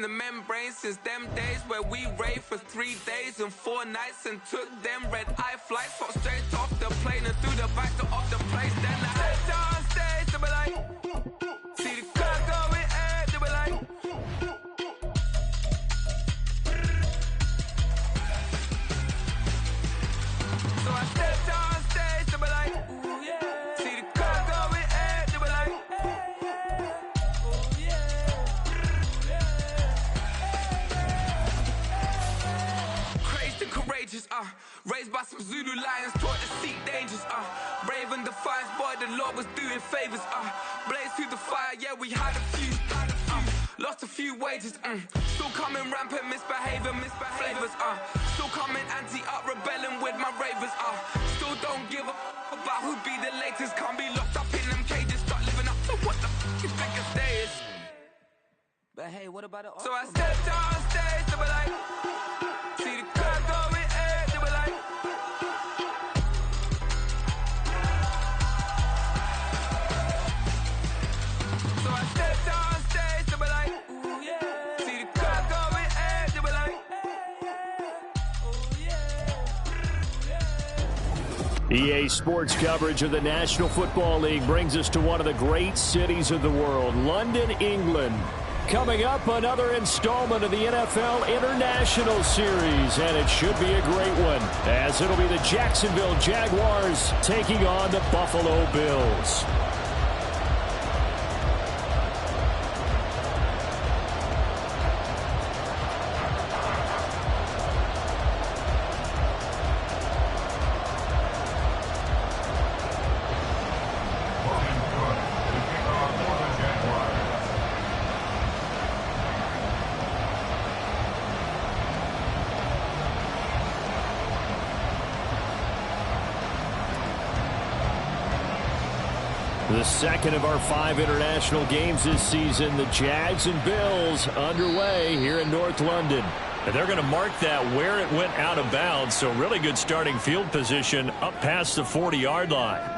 the membrane since them days where we raved for 3 days and 4 nights and took them red-eye flights, fought straight off the plane and through the back door of the place. Then I stepped on stage, they were like, see the crowd going ahead, they were like, so I stepped on stage, they were like, ooh yeah, see the crowd going ahead, they were like, ooh yeah, crazed and courageous, raised by some Zulu lions, taught to seek dangers, brave and defiant, boy, the Lord was doing favors, blaze through the fire, yeah, we had a few, lost a few wages, still coming rampant, misbehavior, flavors, still coming anti-up, rebelling with my ravers, still don't give a about who be the latest, can't be locked up in them cages, start living up to what the f*** you think a day is. But hey, what about it? So I stepped on stage, they were like, see the crowd going ahead, they were like, so I stepped on stage, they were like, ooh yeah, see the crowd going ahead, they were like, ooh yeah. EA Sports coverage of the National Football League brings us to one of the great cities of the world, London, England. Coming up, another installment of the NFL International Series, and it should be a great one, as it'll be the Jacksonville Jaguars taking on the Buffalo Bills. The second of our 5 international games this season, the Jags and Bills underway here in North London. And they're going to mark that where it went out of bounds, so really good starting field position up past the 40-yard line.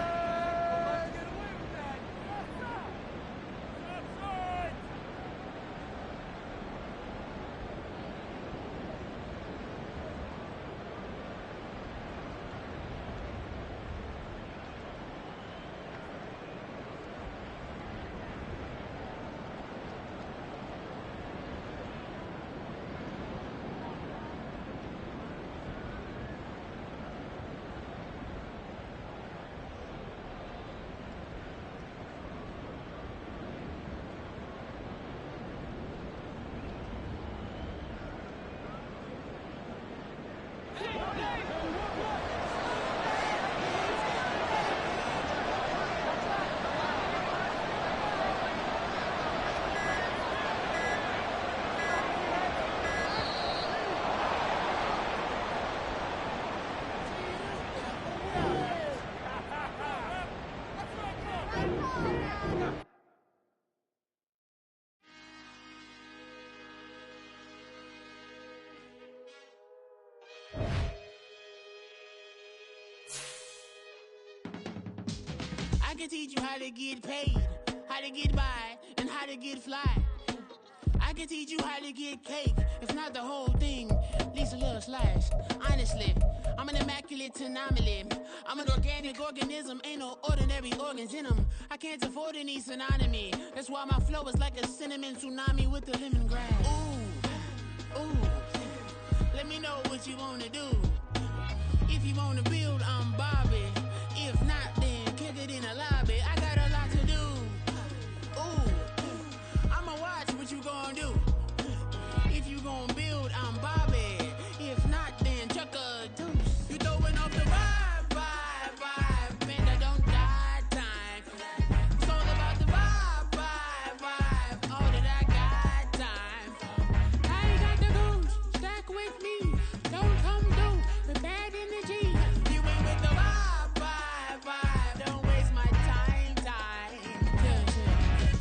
I can teach you how to get paid, how to get by, and how to get fly. I can teach you how to get cake, if not the whole thing, at least a little slice. Honestly, I'm an immaculate anomaly. I'm an organic organism, ain't no ordinary organs in them. I can't afford any synonymy. That's why my flow is like a cinnamon tsunami with the lemongrass. Ooh, ooh, let me know what you wanna do. If you wanna build, I'm Bobby. If not, then kick it in the lobby. I got a lot to do. Ooh, I'ma watch what you gon' do. If you gon' build, I'm Bobby. If not, then chuck a deuce. You throwing off the vibe, man, I don't die time. It's all about the vibe, all that I got time. I ain't got the goose, stack with me. Don't come through with bad energy. You ain't with the vibe, don't waste my time. Yeah.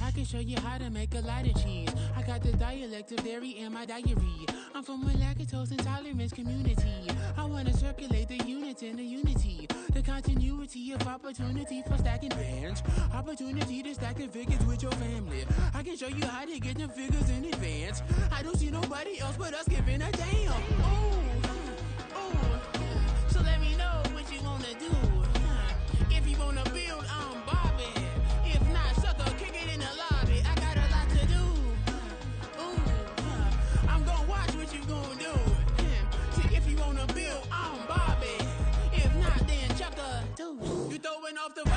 I can show you how to make a lot of cheese. I got the dialect of dairy in my diary. I'm from a lactose intolerance community. I wanna circulate the units in the unity. The continuity of opportunity for stacking bands. Opportunity to stacking figures with your family. I can show you how to get them figures in advance. I don't see nobody else but us giving a damn. So let me know what you wanna do. If you wanna build, I'm Bobby. If not, sucker, kick it in the lobby. I got a lot to do. I'm gonna watch what you gonna do. See, if you wanna build, I'm Bobby. If not, then chuck a deuce. You throwing off the vibe.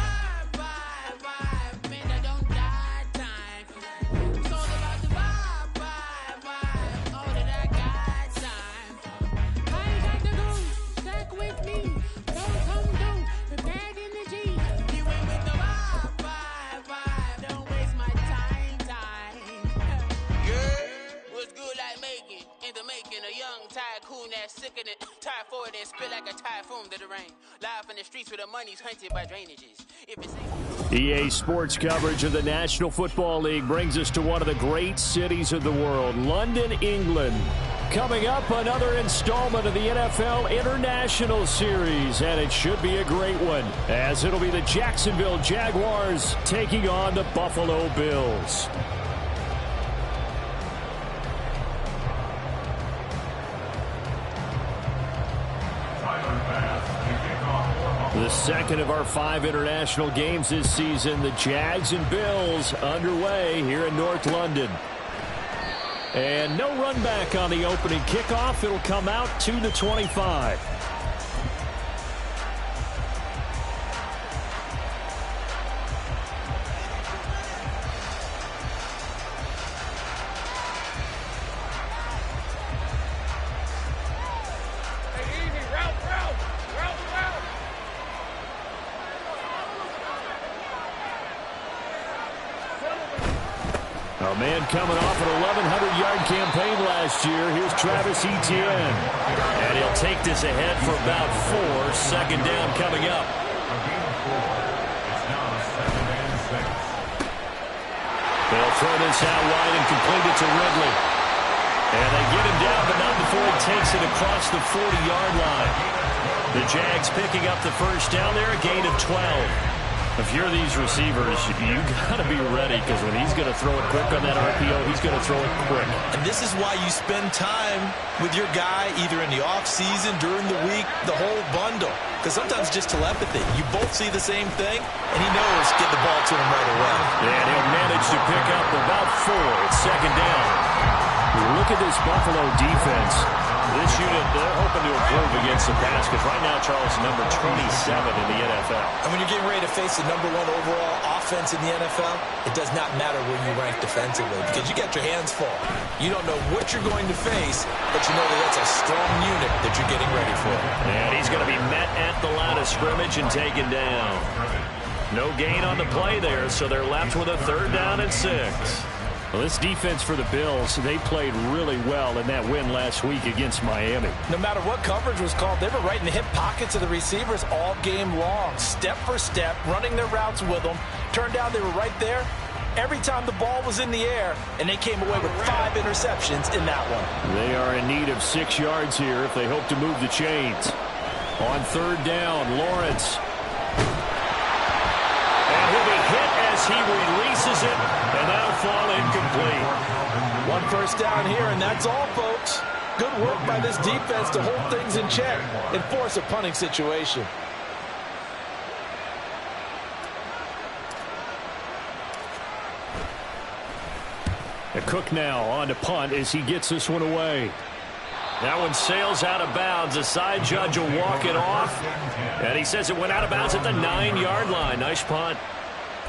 Man, I don't die time. It's all about the vibe. All that I got time. I ain't got to go. Stack with me. Don't come through. Prepared energy. You ain't with the vibe. Don't waste my time. Yeah. What's good like making? In the making, a young tycoon that's sickening. Tie forward and spit like a typhoon to the rain. Live in the streets where the money's hunted by drainages. If it's EA Sports coverage of the National Football League brings us to one of the great cities of the world, London, England. Coming up, another installment of the NFL International Series, and it should be a great one, as it'll be the Jacksonville Jaguars taking on the Buffalo Bills. The second of our 5 international games this season, the Jags and Bills underway here in North London. And no run back on the opening kickoff. It'll come out to the 25. A man coming off an 1,100-yard campaign last year. Here's Travis Etienne. And he'll take this ahead for about 4. Second down coming up. They'll throw this out wide and complete it to Ridley. And they get him down, but not before he takes it across the 40-yard line. The Jags picking up the first down there, a gain of 12. If you're these receivers, you got to be ready, because when he's going to throw it quick on that RPO, he's going to throw it quick. And this is why you spend time with your guy either in the offseason, during the week, the whole bundle. Because sometimes just telepathy. You both see the same thing, and he knows get the ball to him right away. And he'll manage to pick up about 4. It's second down. Look at this Buffalo defense. This unit, they're hoping to improve against the pass, because right now, Charles, number 27 in the NFL. And when you're getting ready to face the number 1 overall offense in the NFL, it does not matter where you rank defensively, because you got your hands full. You don't know what you're going to face, but you know that that's a strong unit that you're getting ready for. And he's going to be met at the line of scrimmage and taken down. No gain on the play there, so they're left with a 3rd down and 6. Well, this defense for the Bills, they played really well in that win last week against Miami. No matter what coverage was called, they were right in the hip pockets of the receivers all game long, step for step, running their routes with them. Turned out they were right there every time the ball was in the air, and they came away with 5 interceptions in that one. They are in need of 6 yards here if they hope to move the chains. On 3rd down, Lawrence. And he'll be hit as he releases it, and that'll fall incomplete. 1 first down here, and that's all, folks. Good work by this defense to hold things in check and force a punting situation. And Cook now on to punt as he gets this one away. That one sails out of bounds. The side judge will walk it off. And he says it went out of bounds at the 9-yard line. Nice punt.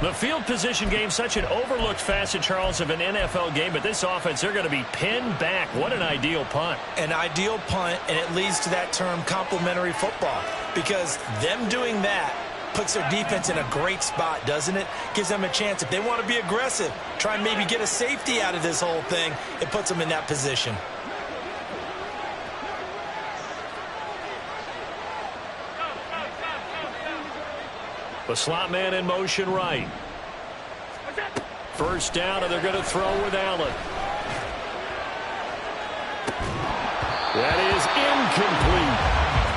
The field position game, such an overlooked facet, Charles, of an NFL game. But this offense, they're going to be pinned back. What an ideal punt. An ideal punt, and it leads to that term complementary football. Because them doing that puts their defense in a great spot, doesn't it? Gives them a chance. If they want to be aggressive, try and maybe get a safety out of this whole thing, it puts them in that position. The slot man in motion right. First down, and they're going to throw with Allen. That is incomplete.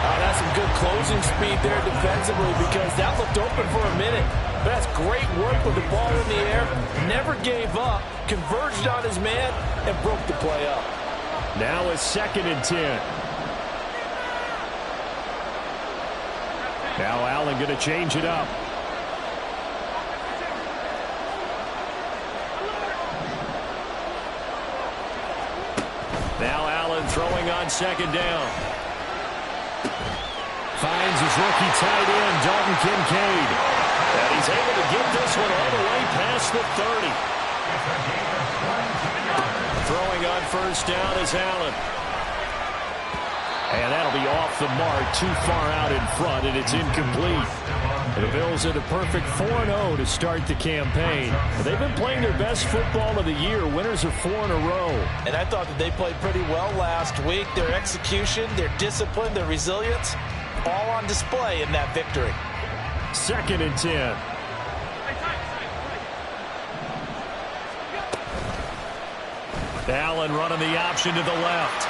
Oh, that's some good closing speed there defensively because that looked open for a minute. But that's great work with the ball in the air. Never gave up, converged on his man, and broke the play up. Now it's 2nd and 10. Now Allen going to change it up. Now Allen throwing on 2nd down. Finds his rookie tight end, Dalton Kincaid. And he's able to get this one all the way past the 30. Throwing on 1st down is Allen. And that'll be off the mark, too far out in front, and it's incomplete. The Bills are the perfect 4-0 to start the campaign. They've been playing their best football of the year. Winners of 4 in a row. And I thought that they played pretty well last week. Their execution, their discipline, their resilience, all on display in that victory. 2nd and 10. Allen running the option to the left.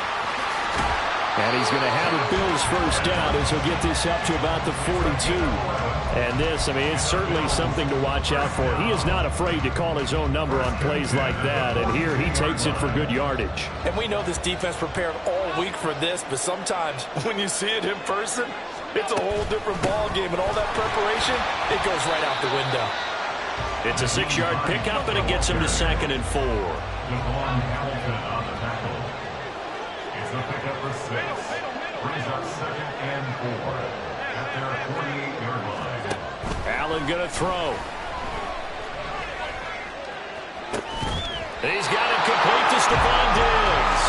And he's going to have a Bills 1st down as he'll get this up to about the 42. And this, I mean, it's certainly something to watch out for. He is not afraid to call his own number on plays like that. And here he takes it for good yardage. And we know this defense prepared all week for this, but sometimes when you see it in person, it's a whole different ball game. And all that preparation, it goes right out the window. It's a 6-yard pickup, and it gets him to 2nd and 4. The pickup for 6 brings up 2nd and 4 at their 48-yard line. Allen going to throw. He's got it complete to Stephon Diggs.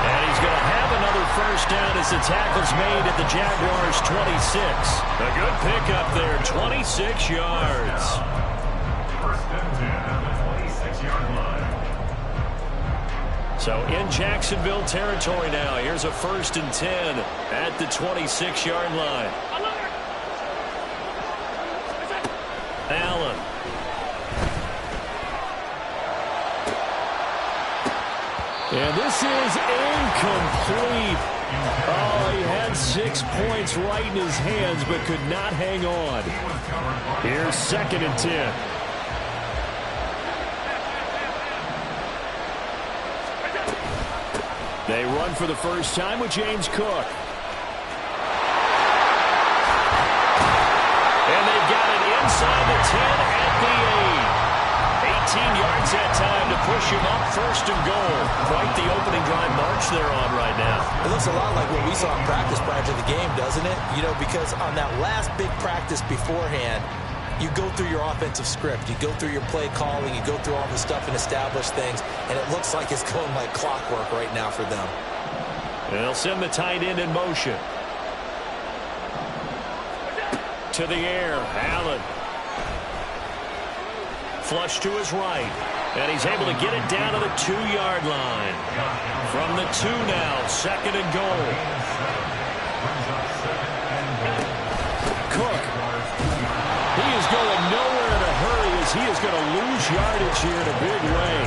And he's going to have another 1st down as the tackle's made at the Jaguars' 26. A good pickup there, 26 yards. 1st and 10 at the 26-yard line. So in Jacksonville territory now. Here's a 1st and 10 at the 26-yard line. Allen. And this is incomplete. Oh, he had 6 points right in his hands but could not hang on. Here's 2nd and 10. They run for the 1st time with James Cook. And they've got it inside the 10 at the 8. 18 yards that time to push him up 1st and goal. Quite the opening drive march they're on right now. It looks a lot like what we saw in practice prior to the game, doesn't it? You know, because on that last big practice beforehand, you go through your offensive script. You go through your play calling. You go through all the stuff and establish things. And it looks like it's going like clockwork right now for them. They'll send the tight end in motion. To the air, Allen. Flush to his right. And he's able to get it down to the 2-yard line. From the 2 now, 2nd and goal. Cook. He is going nowhere in a hurry as he is going to lose yardage here in a big way.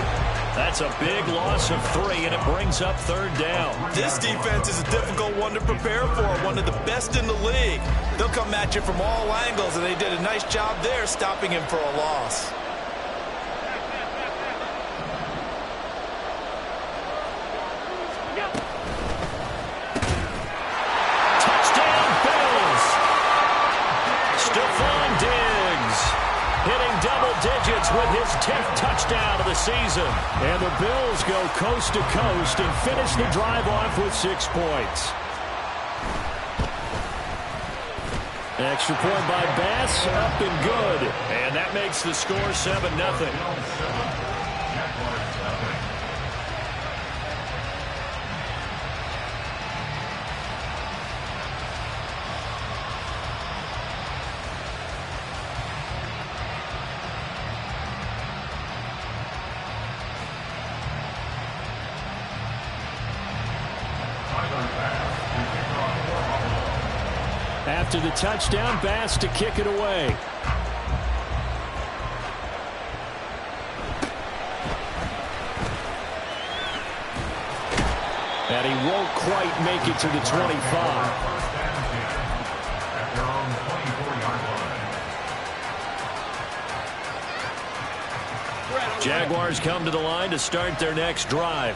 That's a big loss of 3, and it brings up 3rd down. This defense is a difficult one to prepare for, one of the best in the league. They'll come at you from all angles, and they did a nice job there stopping him for a loss. Touchdown, Bills! Stephon Diggs hitting double digits with his 10th touchdown of the season. And the Bills go coast to coast and finish the drive off with 6 points. Extra point by Bass, up and good. And that makes the score 7-0. After the touchdown, Bass to kick it away. And he won't quite make it to the 25. Jaguars come to the line to start their next drive.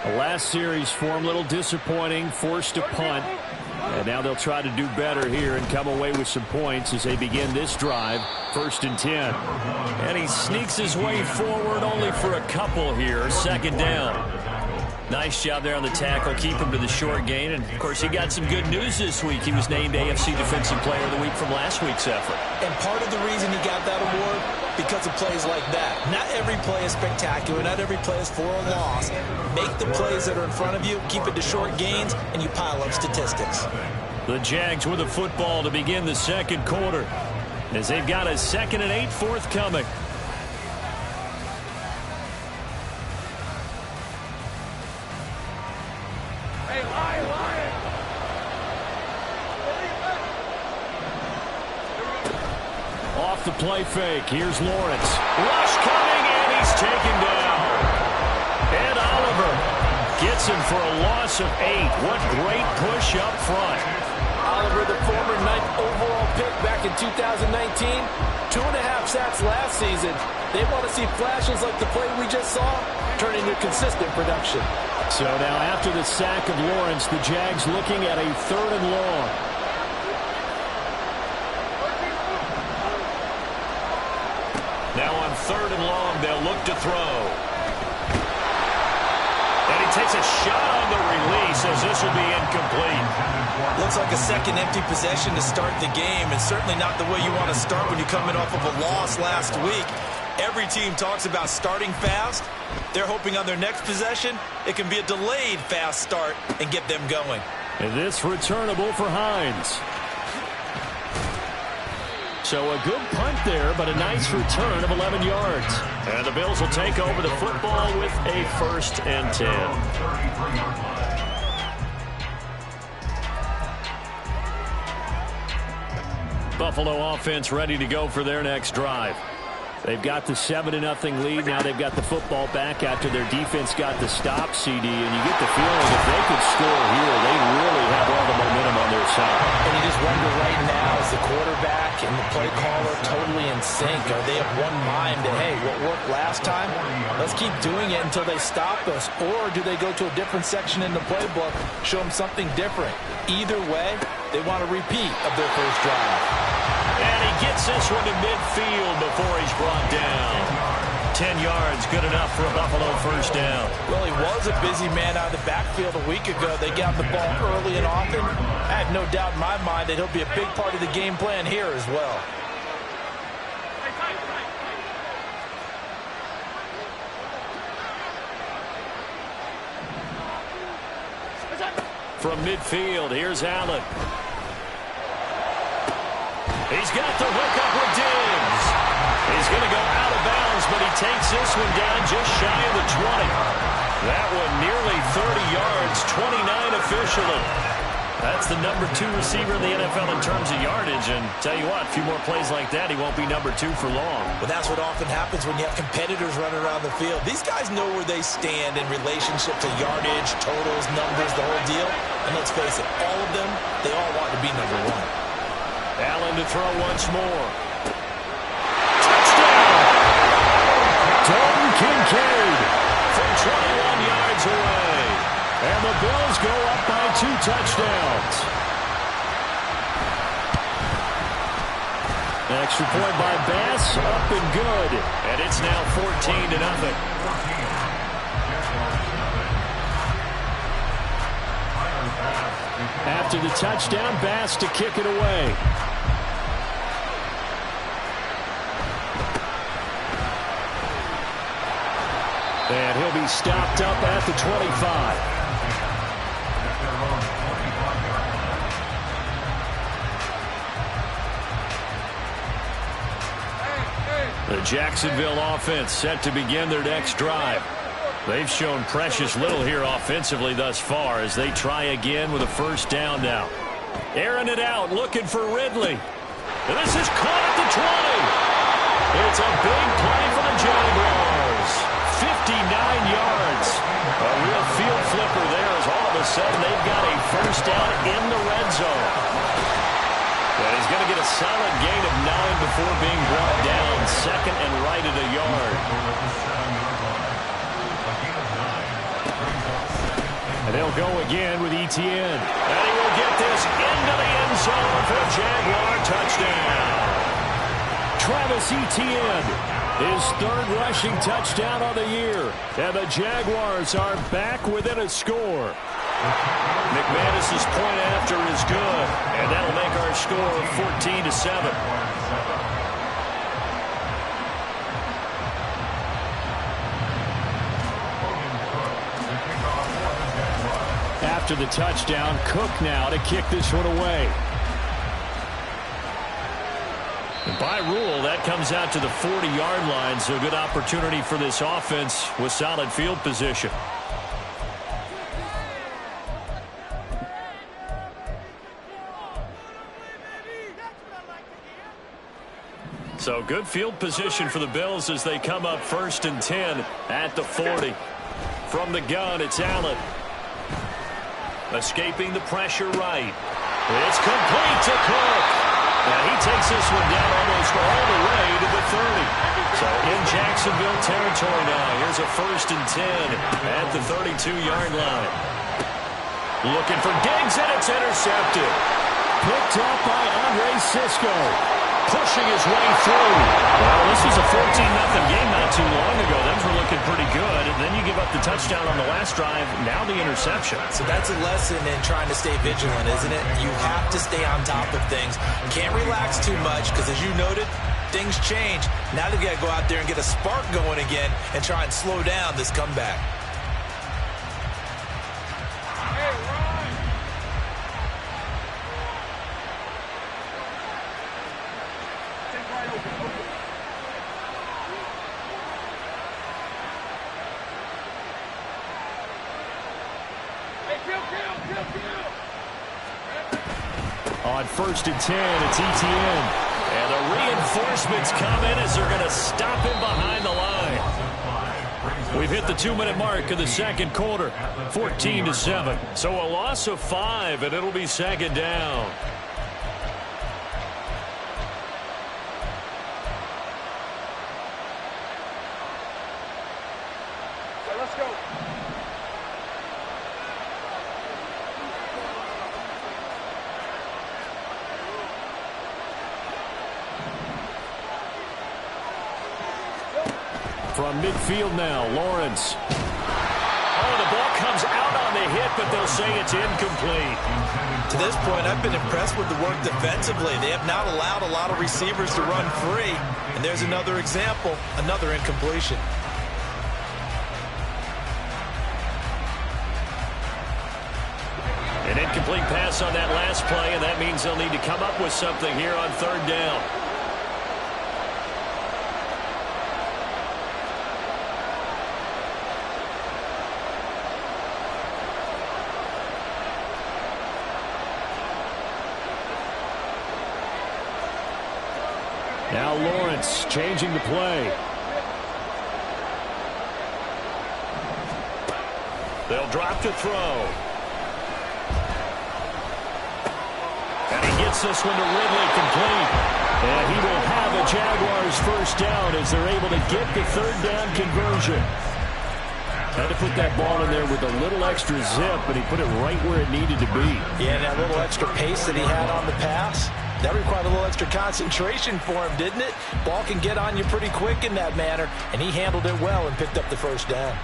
The last series for them, a little disappointing, forced a punt. And now they'll try to do better here and come away with some points as they begin this drive, 1st and 10. And he sneaks his way forward only for a couple here, 2nd down. Nice job there on the tackle, keep him to the short gain. And, of course, he got some good news this week. He was named AFC Defensive Player of the Week from last week's effort. And part of the reason he got that award, because of plays like that. Not every play is spectacular. Not every play is for a loss. Make the plays that are in front of you, keep it to short gains, and you pile up statistics. The Jags with a football to begin the 2nd quarter, as they've got a 2nd and 8 forthcoming. Off the play fake. Here's Lawrence. Rush coming, and he's taken down. Ed Oliver gets him for a loss of 8. What great push up front. Oliver, the former 9th overall pick back in 2019. 2.5 sacks last season. They want to see flashes like the play we just saw turn into consistent production. So now after the sack of Lawrence, the Jags looking at a 3rd and long. Now on 3rd and long, they'll look to throw. And he takes a shot on the release as this will be incomplete. Looks like a second empty possession to start the game, and certainly not the way you want to start when you're coming off of a loss last week. Every team talks about starting fast. They're hoping on their next possession, it can be a delayed fast start and get them going. And this returnable for Hines. So a good punt there, but a nice return of 11 yards. And the Bills will take over the football with a 1st and 10. Buffalo offense ready to go for their next drive. They've got the 7-0 lead. Now they've got the football back after their defense got the stop, CD. And you get the feeling if they could score here, they really have all the momentum on their side. And you just wonder right now, is the quarterback and the play caller totally in sync? Are they of one mind that, hey, what worked last time, let's keep doing it until they stop us? Or do they go to a different section in the playbook, show them something different? Either way, they want a repeat of their first drive. And he gets this one to midfield before he's brought down. 10 yards, good enough for a Buffalo 1st down. Well, he was a busy man out of the backfield a week ago. They got the ball early and often. I have no doubt in my mind that he'll be a big part of the game plan here as well. From midfield, here's Allen. He's got the hook up with Diggs. He's going to go out of bounds, but he takes this one down just shy of the 20. That one nearly 30 yards, 29 officially. That's the number 2 receiver in the NFL in terms of yardage. And tell you what, a few more plays like that, he won't be number 2 for long. Well, that's what often happens when you have competitors running around the field. These guys know where they stand in relationship to yardage, totals, numbers, the whole deal. And let's face it, all of them, they all want to be number 1. Allen to throw once more. Touchdown! Dalton Kincaid from 21 yards away. And the Bills go up by 2 touchdowns. An extra point by Bass, up and good. And it's now 14-0. After the touchdown, Bass to kick it away. And he'll be stopped up at the 25. The Jacksonville offense set to begin their next drive. They've shown precious little here offensively thus far as they try again with a 1st down now. Airing it out, looking for Ridley. And this is caught at the 20. It's a big play for the Jaguars. 59 yards. A real field flipper there as all of a sudden they've got a 1st down in the red zone. And he's going to to get a solid gain of 9 before being brought down. Second and right at a yard. And they'll go again with Etienne. And he will get this into the end zone for a Jaguar touchdown. Travis Etienne, his third rushing touchdown of the year. And the Jaguars are back within a score. McManus's point after is good, and that'll make our score 14-7. After the touchdown, Cook now to kick this one away. And by rule, that comes out to the 40-yard line, so good opportunity for this offense with solid field position. So good field position for the Bills as they come up 1st and 10 at the 40. From the gun, it's Allen. Escaping the pressure right. It's complete to Cook. Now he takes this one down almost all the way to the 30. So in Jacksonville territory now. Here's a 1st and 10 at the 32-yard line. Looking for Diggs, and it's intercepted. Picked up by Andre Cisco. Pushing his way through. Well, this was a 14-0 game not too long ago. Them were looking pretty good. And then you give up the touchdown on the last drive. Now the interception. So that's a lesson in trying to stay vigilant, isn't it? You have to stay on top of things. Can't relax too much because, as you noted, things change. Now they've got to go out there and get a spark going again and try and slow down this comeback. On 1st and 10, it's Etienne. And the reinforcements come in as they're going to stop him behind the line. We've hit the 2-minute mark of the second quarter, 14-7. So a loss of 5, and it'll be 2nd down. Let's go. From midfield now, Lawrence. Oh, the ball comes out on the hit, but they'll say it's incomplete. To this point, I've been impressed with the work defensively. They have not allowed a lot of receivers to run free. And there's another example, another incompletion. An incomplete pass on that last play, and that means they'll need to come up with something here on 3rd down. Now Lawrence changing the play. They'll drop to throw. And he gets this one to Ridley complete. And he will have a Jaguars 1st down as they're able to get the 3rd down conversion. Had to put that ball in there with a little extra zip, but he put it right where it needed to be. Yeah, and that little extra pace that he had on the pass, that required a little extra concentration for him, didn't it? Ball can get on you pretty quick in that manner, and he handled it well and picked up the 1st down.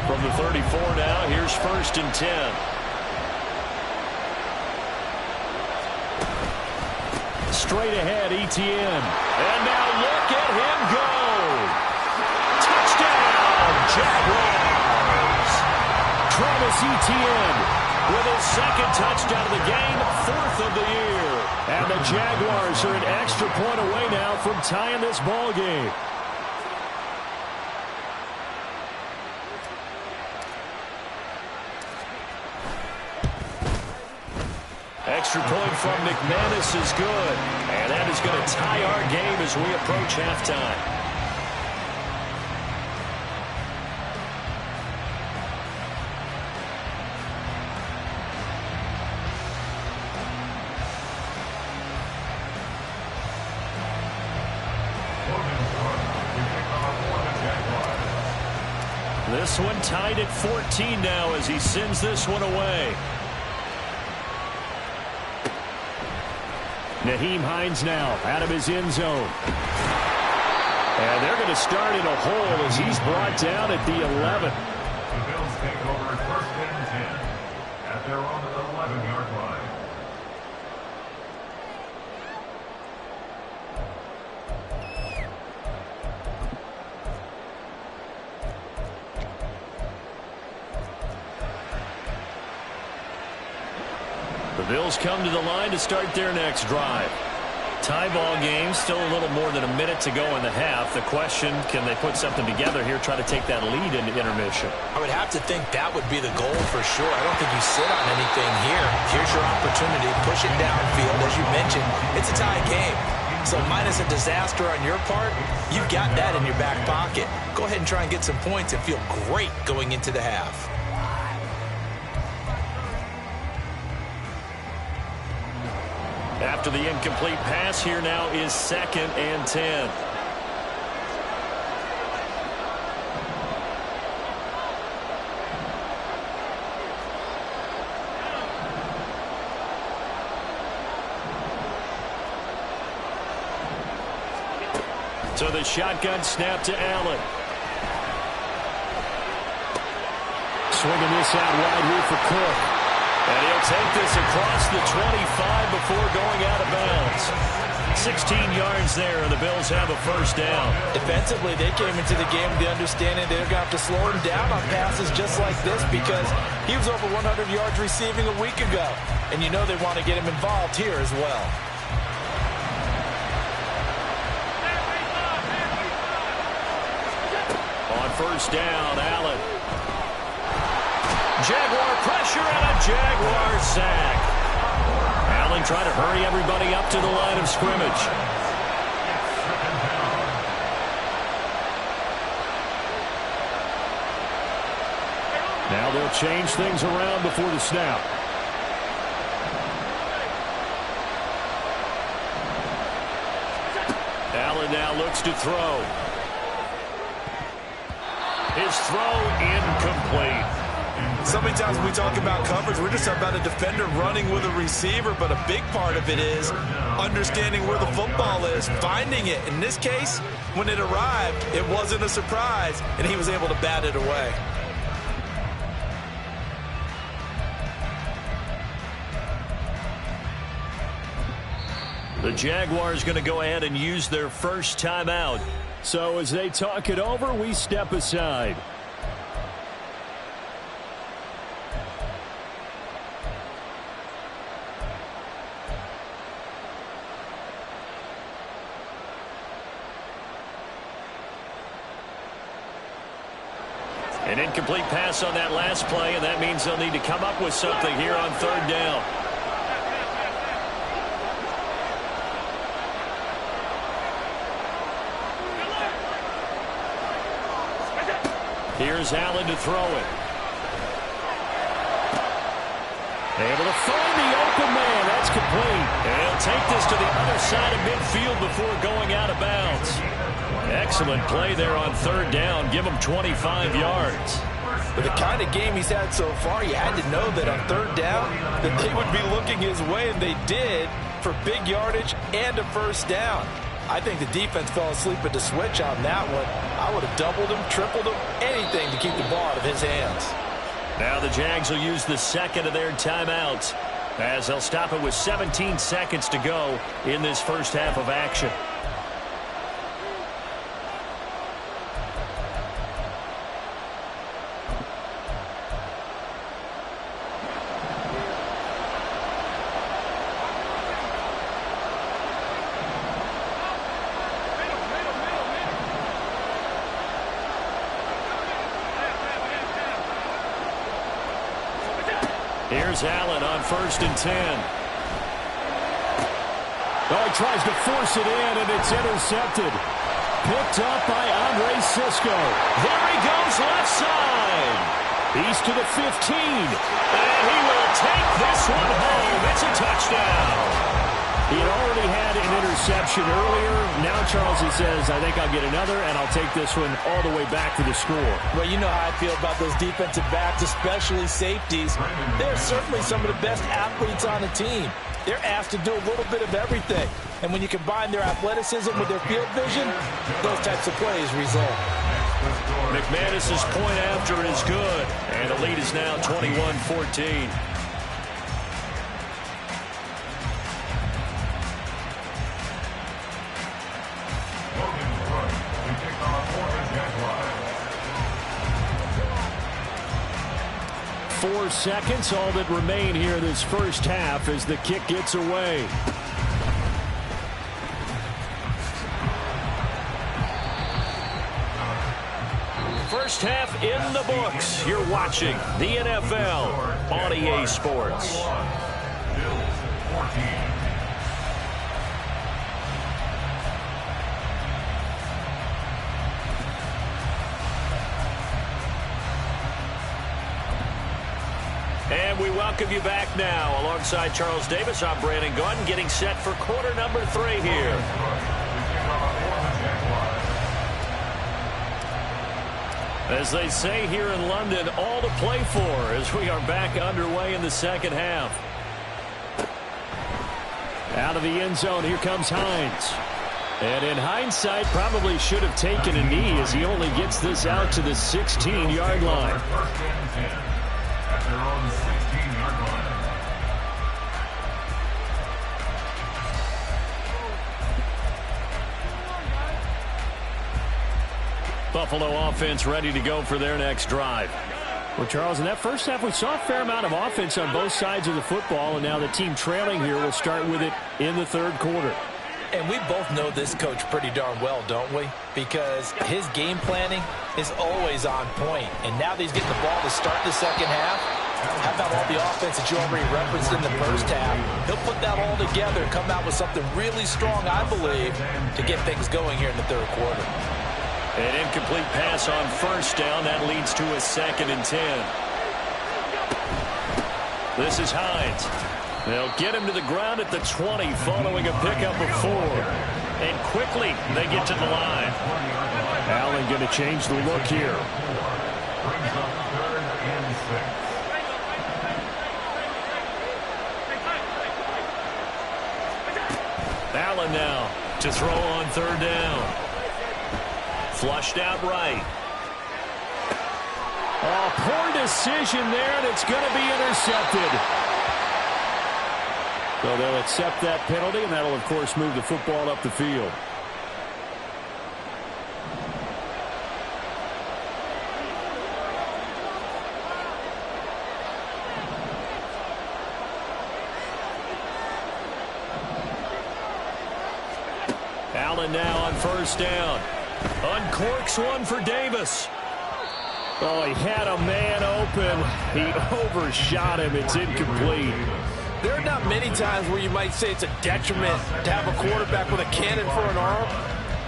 From the 34 now, here's 1st and 10. Straight ahead, Etienne. And now look at him go. Touchdown, Jaguars. Travis Etienne with his 2nd touchdown of the game, 4th of the year. And the Jaguars are an extra point away now from tying this ball game. Extra point from McManus is good. And that is going to tie our game as we approach halftime. last one, tied at 14 now as he sends this one away. Nyheim Hines now out of his end zone. And they're going to start in a hole as he's brought down at the 11. The Bills take over 1st and 10 at their own 11-yard line. The Bills come to the line to start their next drive. Tie ball game, still a little more than a minute to go in the half. The question, can they put something together here, try to take that lead into intermission? I would have to think that would be the goal for sure. I don't think you sit on anything here. Here's your opportunity. Push it downfield. As you mentioned, it's a tie game. So minus a disaster on your part, you've got that in your back pocket. Go ahead and try and get some points and feel great going into the half. After the incomplete pass, here now is 2nd and 10. So the shotgun snap to Allen. Swinging this out wide here for Cook. And he'll take this across the 25 before going out of bounds. 16 yards there, and the Bills have a first down. Defensively, they came into the game with the understanding they're going to have to slow him down on passes just like this because he was over 100 yards receiving a week ago. And you know they want to get him involved here as well. On first down, Allen. Jaguar pressure and a Jaguar sack. Allen trying to hurry everybody up to the line of scrimmage. Now they'll change things around before the snap. Allen now looks to throw. His throw incomplete. So many times when we talk about coverage, we're just talking about a defender running with a receiver, but a big part of it is understanding where the football is, finding it. In this case, when it arrived, it wasn't a surprise, and he was able to bat it away. The Jaguars going to go ahead and use their first timeout. So as they talk it over, we step aside. An incomplete pass on that last play, and that means they'll need to come up with something here on third down. Here's Allen to throw it. Able to find the open man. That's complete. And he'll take this to the other side of midfield before going out of bounds. Excellent play there on third down. Give him 25 yards. With the kind of game he's had so far, you had to know that on third down that they would be looking his way, and they did for big yardage and a first down. I think the defense fell asleep at the switch on that one. I would have doubled him, tripled him, anything to keep the ball out of his hands. Now the Jags will use the second of their timeouts as they'll stop it with 17 seconds to go in this first half of action. Here's Allen on 1st and 10. Oh, he tries to force it in, and it's intercepted. Picked up by Andre Cisco. There he goes left side. He's to the 15. And he will take this one home. It's a touchdown. He had already had an interception earlier. Now, Charles, he says, I think I'll get another, and I'll take this one all the way back to the score. Well, you know how I feel about those defensive backs, especially safeties. They're certainly some of the best athletes on the team. They're asked to do a little bit of everything. And when you combine their athleticism with their field vision, those types of plays result. McManus's point after is good, and the lead is now 21-14. Four seconds, all that remain here this first half as the kick gets away. First half in the books. You're watching the NFL on EA Sports. Bills 14. And we welcome you back now. Alongside Charles Davis, I'm Brandon Gaudin, getting set for quarter number 3 here. As they say here in London, all to play for as we are back underway in the second half. Out of the end zone, here comes Hines. And in hindsight, probably should have taken a knee as he only gets this out to the 16-yard line. First and 10 at their own 16-yard line. Buffalo offense ready to go for their next drive. Well, Charles, in that first half, we saw a fair amount of offense on both sides of the football, and now the team trailing here will start with it in the third quarter. And we both know this coach pretty darn well, don't we? Because his game planning is always on point. And now that he's getting the ball to start the second half, how about all the offense that you already referenced in the first half? He'll put that all together and come out with something really strong, I believe, to get things going here in the third quarter. An incomplete pass on first down. That leads to a 2nd and 10. This is Hines. They'll get him to the ground at the 20 following a pickup of 4. And quickly they get to the line. Allen going to change the look here. Brings up 3rd and 6. Allen now to throw on 3rd down. Flushed out right. Oh, poor decision there, and it's going to be intercepted. So they'll accept that penalty, and that'll, of course, move the football up the field. Allen now on 1st down. Uncorks one for Davis. Oh, he had a man open. He overshot him. It's incomplete. There are not many times where you might say it's a detriment to have a quarterback with a cannon for an arm,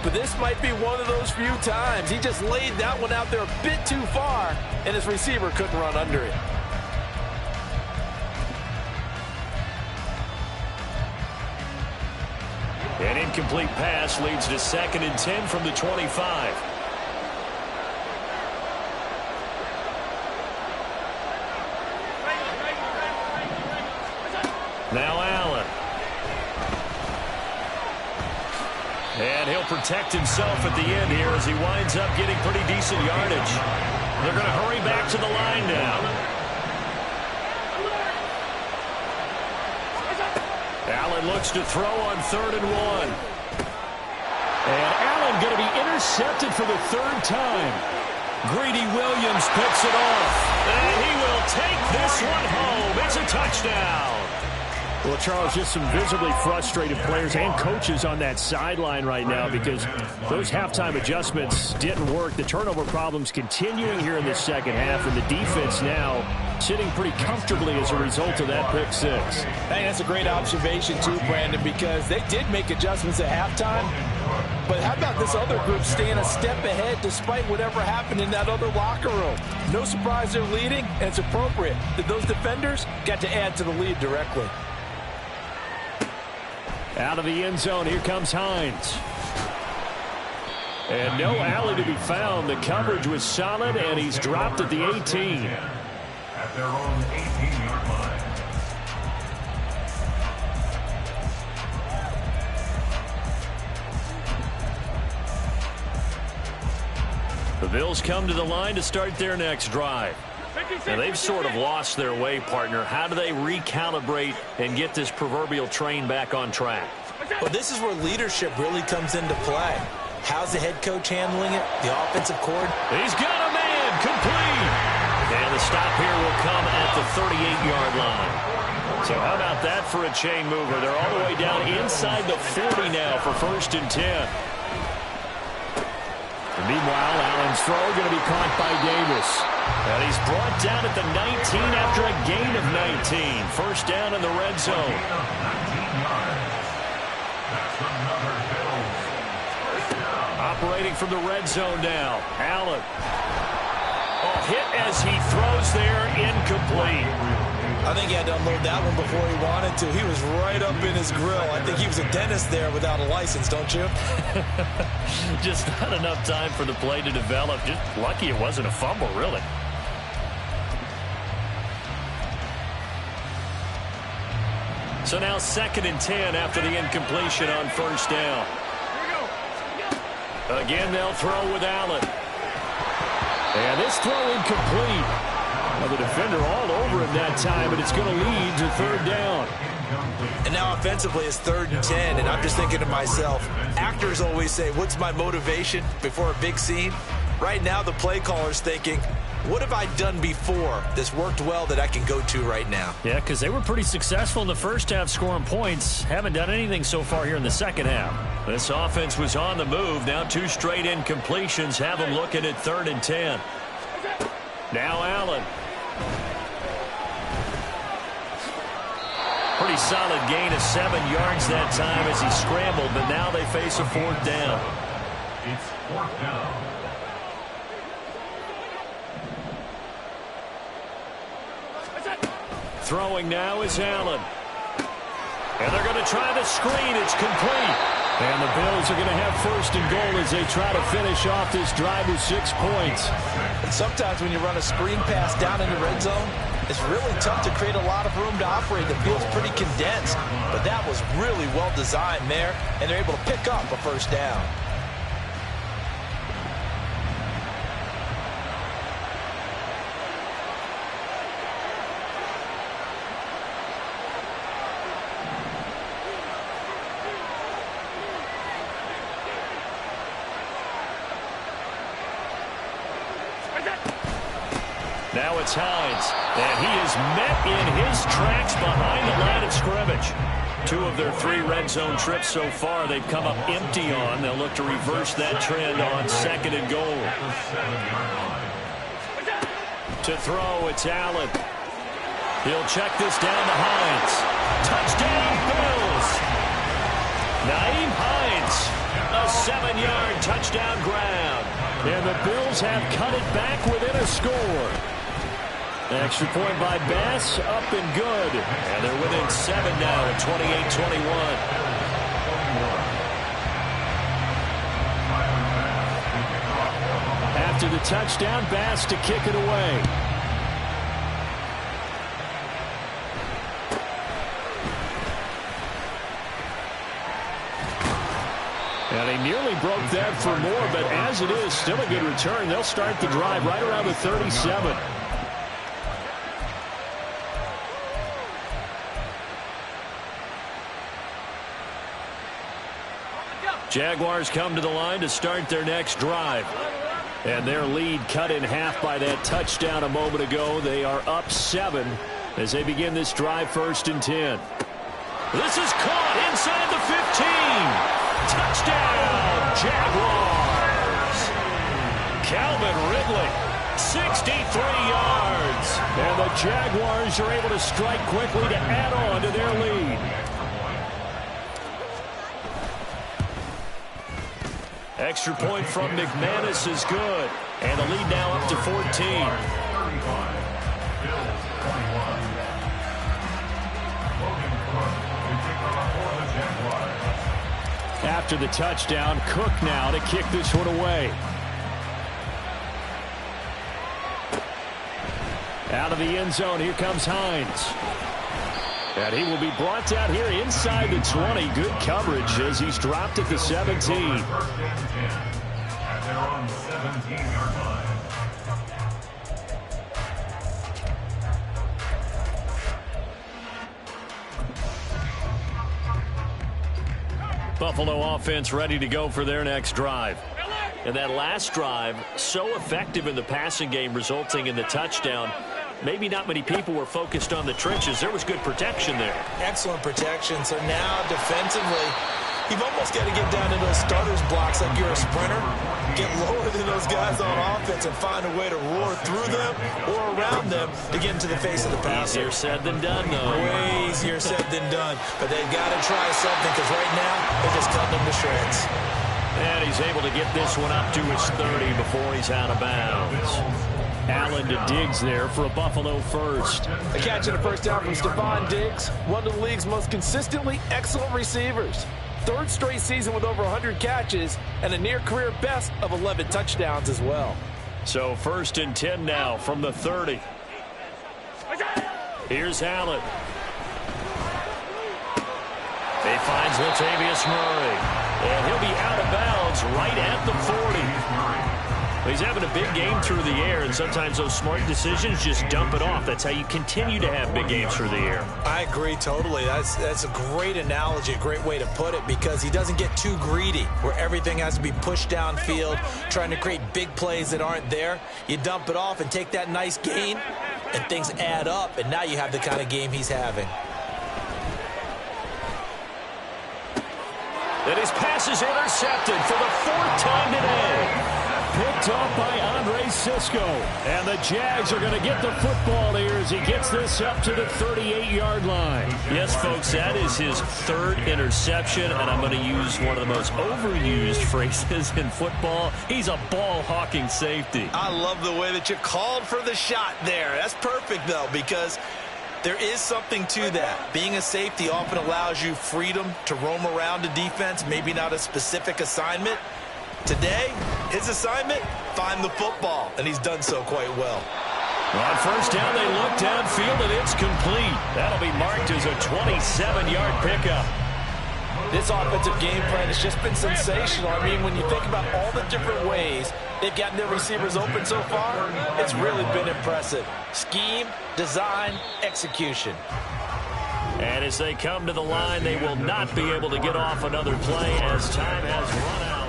but this might be one of those few times. He just laid that one out there a bit too far, and his receiver couldn't run under it. An incomplete pass leads to 2nd and 10 from the 25. Now Allen. And he'll protect himself at the end here as he winds up getting pretty decent yardage. They're going to hurry back to the line now. Allen looks to throw on 3rd and 1. And Allen going to be intercepted for the 3rd time. Greedy Williams picks it off. And he will take this one home. It's a touchdown. Well, Charles, just some visibly frustrated players and coaches on that sideline right now because those halftime adjustments didn't work. The turnover problems continuing here in the second half, and the defense now sitting pretty comfortably as a result of that pick 6. I think that's a great observation too, Brandon, because they did make adjustments at halftime. But how about this other group staying a step ahead despite whatever happened in that other locker room? No surprise they're leading, and it's appropriate that those defenders got to add to the lead directly. Out of the end zone, here comes Hines. And no alley to be found. The coverage was solid, and he's dropped at the 18. At their own 18-yard line. The Bills come to the line to start their next drive. And they've sort of lost their way, partner. How do they recalibrate and get this proverbial train back on track? Well, this is where leadership really comes into play. How's the head coach handling it? The offensive cord? He's got a man complete. And the stop here will come at the 38-yard line. So how about that for a chain mover? They're all the way down inside the 40 now for 1st and 10. And meanwhile, Allen's throw going to be caught by Davis. And he's brought down at the 19 after a gain of 19. 1st down in the red zone. Operating from the red zone now. Allen. Oh, hit as he throws there, incomplete. I think he had to unload that one before he wanted to. He was right up in his grill. I think he was a dentist there without a license, don't you? Just not enough time for the play to develop. Just lucky it wasn't a fumble, really. So now 2nd and 10 after the incompletion on 1st down. Again, they'll throw with Allen. And this throw incomplete. Well, the defender all over him that time, but it's going to lead to 3rd down. And now offensively it's 3rd and 10, and I'm just thinking to myself, actors always say, what's my motivation before a big scene? Right now the play caller's thinking, what have I done before that's worked well that I can go to right now? Yeah, because they were pretty successful in the first half scoring points. Haven't done anything so far here in the second half. This offense was on the move. Now 2 straight incompletions have them looking at 3rd and 10. Now Allen. Pretty solid gain of 7 yards that time as he scrambled, but now they face a 4th down. It's 4th down. Throwing now is Allen. And they're going to try the screen. It's complete. And the Bills are going to have 1st and goal as they try to finish off this drive with 6 points. And sometimes when you run a screen pass down in the red zone, it's really tough to create a lot of room to operate. The field's pretty condensed. But that was really well designed there, and they're able to pick up a 1st down. Now it's Hines, and he is met in his tracks behind the line of scrimmage. 2 of their 3 red zone trips so far they've come up empty on. They'll look to reverse that trend on 2nd and goal. To throw, it's Allen. He'll check this down to Hines. Touchdown, Bills! Naeem Hines, a 7-yard touchdown grab. And the Bills have cut it back within a score. Extra point by Bass, up and good. And they're within 7 now at 28-21. After the touchdown, Bass to kick it away. And he nearly broke that for more, but as it is, still a good return. They'll start the drive right around the 37. Jaguars come to the line to start their next drive. And their lead cut in half by that touchdown a moment ago. They are up 7 as they begin this drive 1st and 10. This is caught inside the 15. Touchdown, Jaguars. Calvin Ridley, 63 yards. And the Jaguars are able to strike quickly to add on to their lead. Extra point from McManus is good. And the lead now up to 14. Logan Cook, the kicker for the Jaguars. after the touchdown. Cook now to kick this one away. Out of the end zone, here comes Hines. And he will be brought down here inside the 20. Good coverage as he's dropped at the 17. First and 10. At their own 17-yard line. Buffalo offense ready to go for their next drive. And that last drive, so effective in the passing game, resulting in the touchdown. Maybe not many people were focused on the trenches. There was good protection there. Excellent protection. So now defensively, you've almost got to get down to those starters blocks like you're a sprinter. Get lower than those guys on offense and find a way to roar through them or around them to get into the face of the passer. Easier said than done, though. Way easier said than done. But they've got to try something because right now they're just cutting them to shreds. And he's able to get this one up to his 30 before he's out of bounds. Allen to Diggs there for a Buffalo first. A catch and a first down from Stephon Diggs, one of the league's most consistently excellent receivers. Third straight season with over 100 catches and a near-career best of 11 touchdowns as well. So first and 10 now from the 30. Here's Allen. He finds Latavius Murray. And he'll be out of bounds right at the 40. He's having a big game through the air, and sometimes those smart decisions just dump it off. That's how you continue to have big games through the air. I agree totally. That's a great analogy, a great way to put it, because he doesn't get too greedy where everything has to be pushed downfield, trying to create big plays that aren't there. You dump it off and take that nice gain, and things add up, and now you have the kind of game he's having. And his pass is intercepted for the 4th time today. Picked off by Andre Cisco. And the Jags are going to get the football here as he gets this up to the 38-yard line. Yes, folks, that is his 3rd interception, and I'm going to use one of the most overused phrases in football. He's a ball-hawking safety. I love the way that you called for the shot there. That's perfect, though, because there is something to that. Being a safety often allows you freedom to roam around a defense, maybe not a specific assignment. Today, his assignment, find the football, and he's done so quite well. On first down, they look downfield, and it's complete. That'll be marked as a 27-yard pickup. This offensive game plan has just been sensational. I mean, when you think about all the different ways they've gotten their receivers open so far, it's really been impressive. Scheme, design, execution. And as they come to the line, they will not be able to get off another play as time has run out.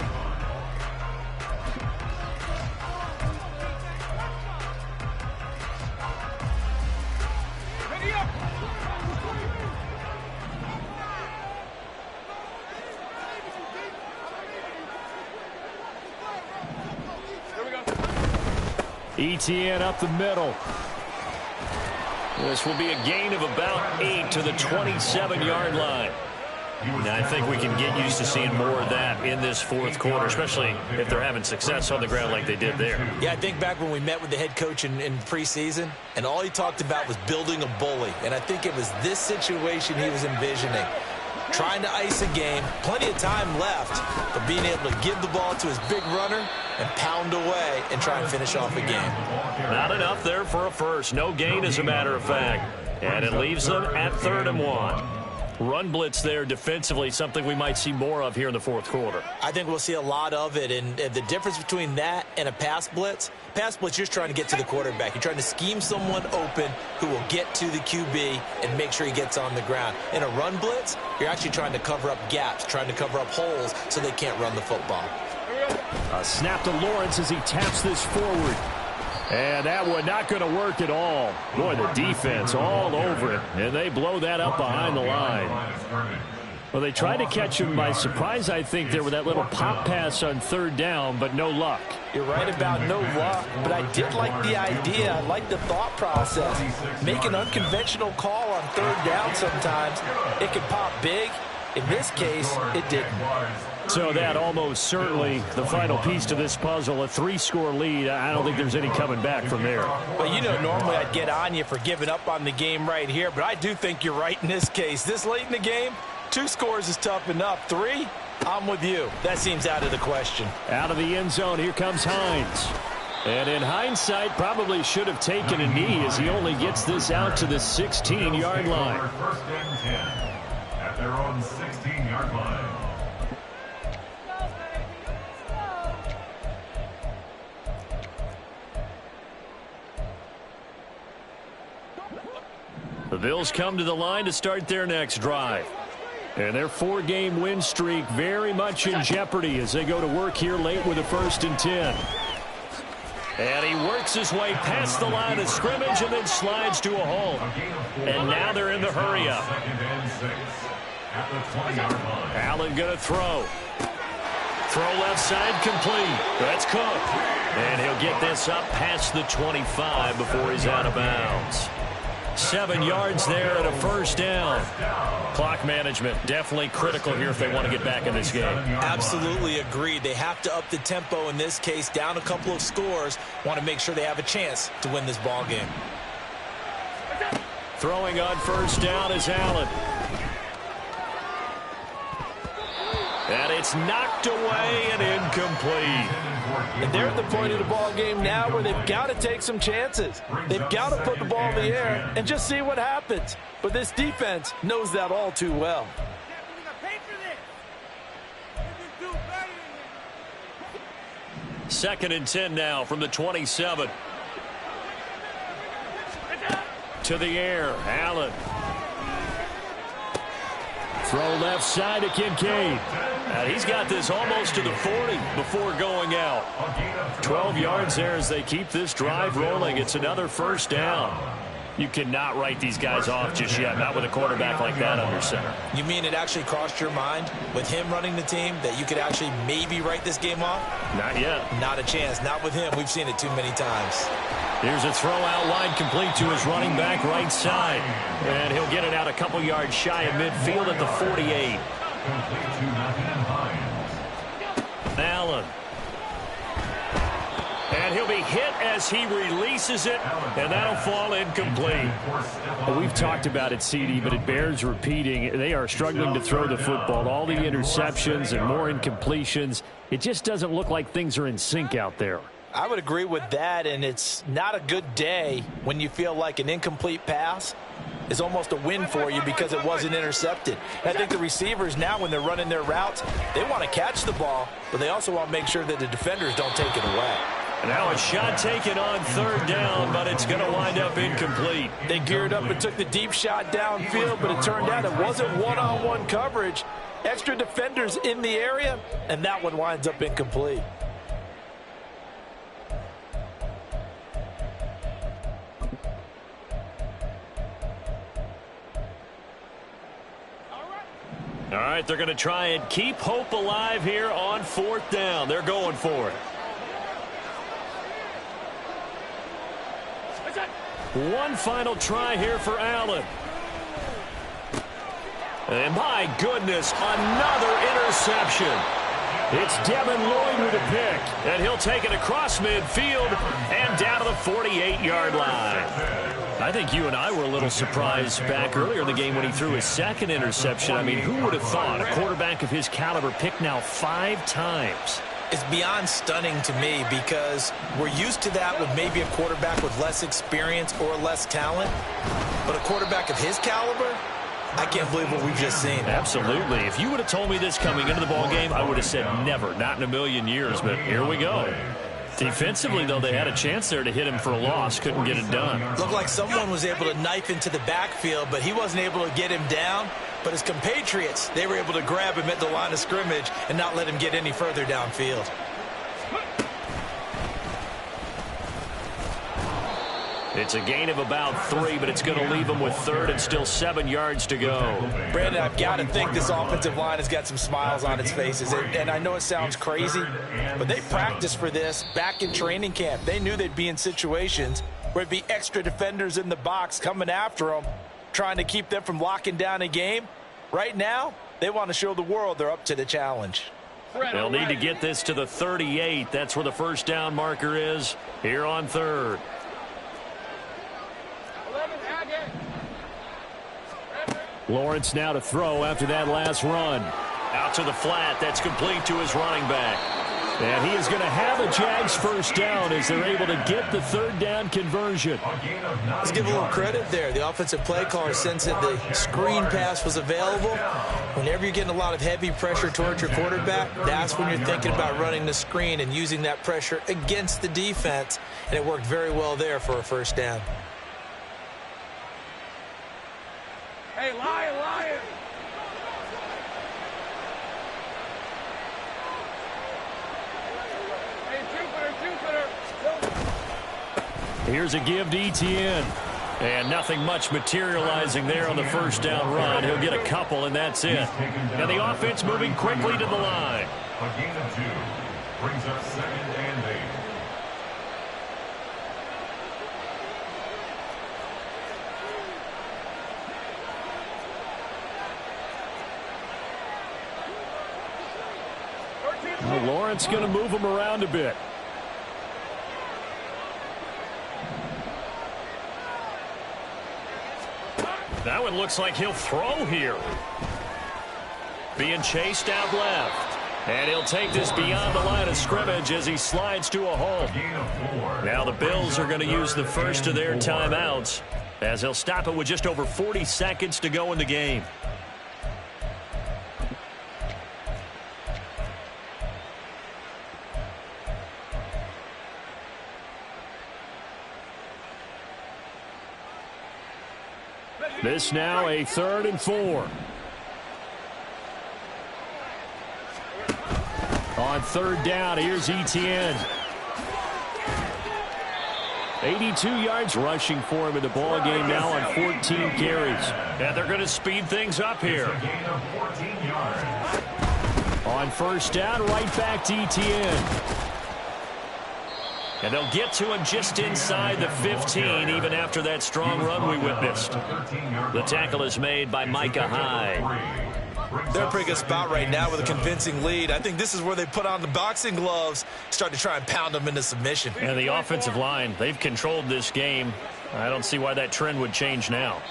ETN up the middle. This will be a gain of about 8 to the 27-yard line. Now, I think we can get used to seeing more of that in this 4th quarter, especially if they're having success on the ground like they did there. Yeah, I think back when we met with the head coach in preseason, and all he talked about was building a bully. And I think it was this situation he was envisioning. Trying to ice a game, plenty of time left, but being able to give the ball to his big runner and pound away and try and finish off a game. Not enough there for a first. No gain, as a matter of fact. And it leaves them at 3rd and 1. Run blitz there defensively, something we might see more of here in the 4th quarter. I think we'll see a lot of it, and the difference between that and a pass blitz, you're just trying to get to the quarterback. You're trying to scheme someone open who will get to the QB and make sure he gets on the ground. In a run blitz, you're actually trying to cover up gaps, trying to cover up holes so they can't run the football. A snap to Lawrence as he taps this forward. And that one not going to work at all. Boy, the defense all over it. And they blow that up behind the line. Well, they tried to catch him by surprise, I think, there with that little pop pass on 3rd down, but no luck. You're right about no luck, but I did like the idea. I like the thought process. Make an unconventional call on 3rd down sometimes. It can pop big. In this case, it didn't. So that almost certainly the final piece to this puzzle, a 3-score lead. I don't think there's any coming back from there. Well, you know, normally I'd get on you for giving up on the game right here, but I do think you're right in this case. This late in the game, 2 scores is tough enough. 3, I'm with you. That seems out of the question. Out of the end zone, here comes Hines. And in hindsight, probably should have taken a knee as he only gets this out to the 16-yard line. First and 10 at their own 16-yard line. The Bills come to the line to start their next drive. And their 4-game win streak very much in jeopardy as they go to work here late with a 1st and 10. And he works his way past the line of scrimmage and then slides to a hole. And now they're in the hurry-up. Allen going to throw. Throw left side complete. That's Cook. And he'll get this up past the 25 before he's out of bounds. 7 yards there and a 1st down. Clock management definitely critical here if they want to get back in this game. Absolutely agreed. They have to up the tempo in this case, down a couple of scores. Want to make sure they have a chance to win this ball game. Throwing on 1st down is Allen. And it's knocked away and incomplete. And they're at the point of the ball game now where they've got to take some chances. They've got to put the ball in the air and just see what happens. But this defense knows that all too well. 2nd and 10 now from the 27. To the air, Allen. Throw left side to Kincaid. And he's got this almost to the 40 before going out. 12 yards there as they keep this drive rolling. It's another 1st down. You cannot write these guys off just yet, not with a quarterback like that under center. You mean it actually crossed your mind with him running the team that you could actually maybe write this game off? Not yet. Not a chance. Not with him. We've seen it too many times. Here's a throw out wide complete to his running back right side. And he'll get it out a couple yards shy of midfield at the 48. Allen. And he'll be hit as he releases it, and that'll fall incomplete. Well, we've talked about it, CD, but it bears repeating. They are struggling to throw the football. All the interceptions and more incompletions. It just doesn't look like things are in sync out there. I would agree with that, and it's not a good day when you feel like an incomplete pass is almost a win for you because it wasn't intercepted. And I think the receivers now, when they're running their routes, they want to catch the ball, but they also want to make sure that the defenders don't take it away. And now a shot taken on 3rd down, but it's going to wind up incomplete. They geared up and took the deep shot downfield, but it turned out it wasn't one-on-one coverage. Extra defenders in the area, and that one winds up incomplete. All right, they're going to try and keep hope alive here on 4th down. They're going for it. One final try here for Allen. And my goodness, another interception. It's Devin Lloyd with a pick. And he'll take it across midfield and down to the 48-yard line. I think you and I were a little surprised back earlier in the game when he threw his 2nd interception. I mean, who would have thought a quarterback of his caliber picked now 5 times? It's beyond stunning to me because we're used to that with maybe a quarterback with less experience or less talent. But a quarterback of his caliber, I can't believe what we've just seen. Absolutely. If you would have told me this coming into the ballgame, I would have said never, not in a million years. But here we go. Defensively, though, they had a chance there to hit him for a loss. Couldn't get it done. Looked like someone was able to knife into the backfield, but he wasn't able to get him down. But his compatriots, they were able to grab him at the line of scrimmage and not let him get any further downfield. It's a gain of about 3, but it's going to leave him with 3rd and still 7 yards to go. Brandon, I've got to think this offensive line has got some smiles on its faces. And I know it sounds crazy, but they practiced for this back in training camp. They knew they'd be in situations where it'd be extra defenders in the box coming after them, trying to keep them from locking down a game. Right now, they want to show the world they're up to the challenge. They'll need to get this to the 38. That's where the 1st down marker is here on 3rd. Lawrence now to throw after that last run. Out to the flat. That's complete to his running back. And he is going to have a Jags first down as they're able to get the third down conversion. Let's give a little credit there. The offensive play caller sensed that the screen pass was available. Whenever you're getting a lot of heavy pressure towards your quarterback, that's when you're thinking about running the screen and using that pressure against the defense. And it worked very well there for a first down. Hey, Lion! Here's a give to Etienne. And nothing much materializing there on the first down run. He'll get a couple, and that's it. And the offense moving quickly to the line. A gain of 2 brings up 2nd and 8. Well, Lawrence going to move him around a bit. That one looks like he'll throw here. Being chased out left. And he'll take this beyond the line of scrimmage as he slides to a hole. Now the Bills are going to use the first of their timeouts as they'll stop it with just over 40 seconds to go in the game. This now a 3rd and 4. On 3rd down, here's Etienne. 82 yards rushing for him in the ball game now on 14 carries. And they're going to speed things up here. On 1st down, right back to Etienne. And they'll get to him just inside the 15, even after that strong run we witnessed. The tackle is made by Micah Hyde. They're in a pretty good spot right now with a convincing lead. I think this is where they put on the boxing gloves, start to try and pound them into submission. And the offensive line, they've controlled this game. I don't see why that trend would change now.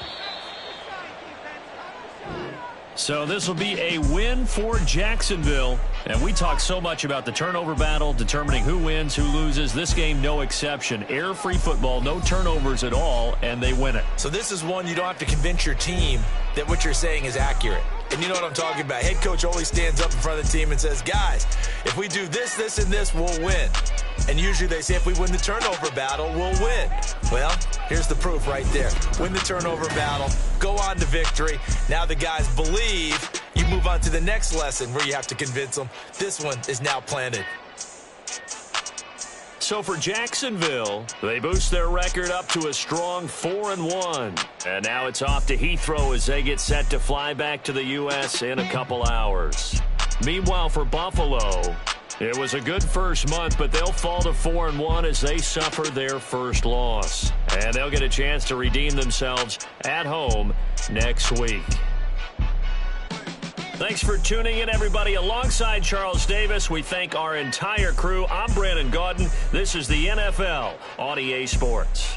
So this will be a win for Jacksonville. And we talk so much about the turnover battle, determining who wins, who loses. This game, no exception. Error-free football, no turnovers at all, and they win it. So this is one you don't have to convince your team that what you're saying is accurate. And you know what I'm talking about. Head coach always stands up in front of the team and says, guys, if we do this, this, and this, we'll win. And usually they say if we win the turnover battle, we'll win. Well, here's the proof right there. Win the turnover battle, go on to victory. Now the guys believe. You move on to the next lesson where you have to convince them. This one is now planted. So for Jacksonville, they boost their record up to a strong 4-1. And now it's off to Heathrow as they get set to fly back to the U.S. in a couple hours. Meanwhile, for Buffalo, it was a good first month, but they'll fall to 4-1 as they suffer their first loss. And they'll get a chance to redeem themselves at home next week. Thanks for tuning in, everybody. Alongside Charles Davis, we thank our entire crew. I'm Brandon Gaudin. This is the NFL on EA Sports.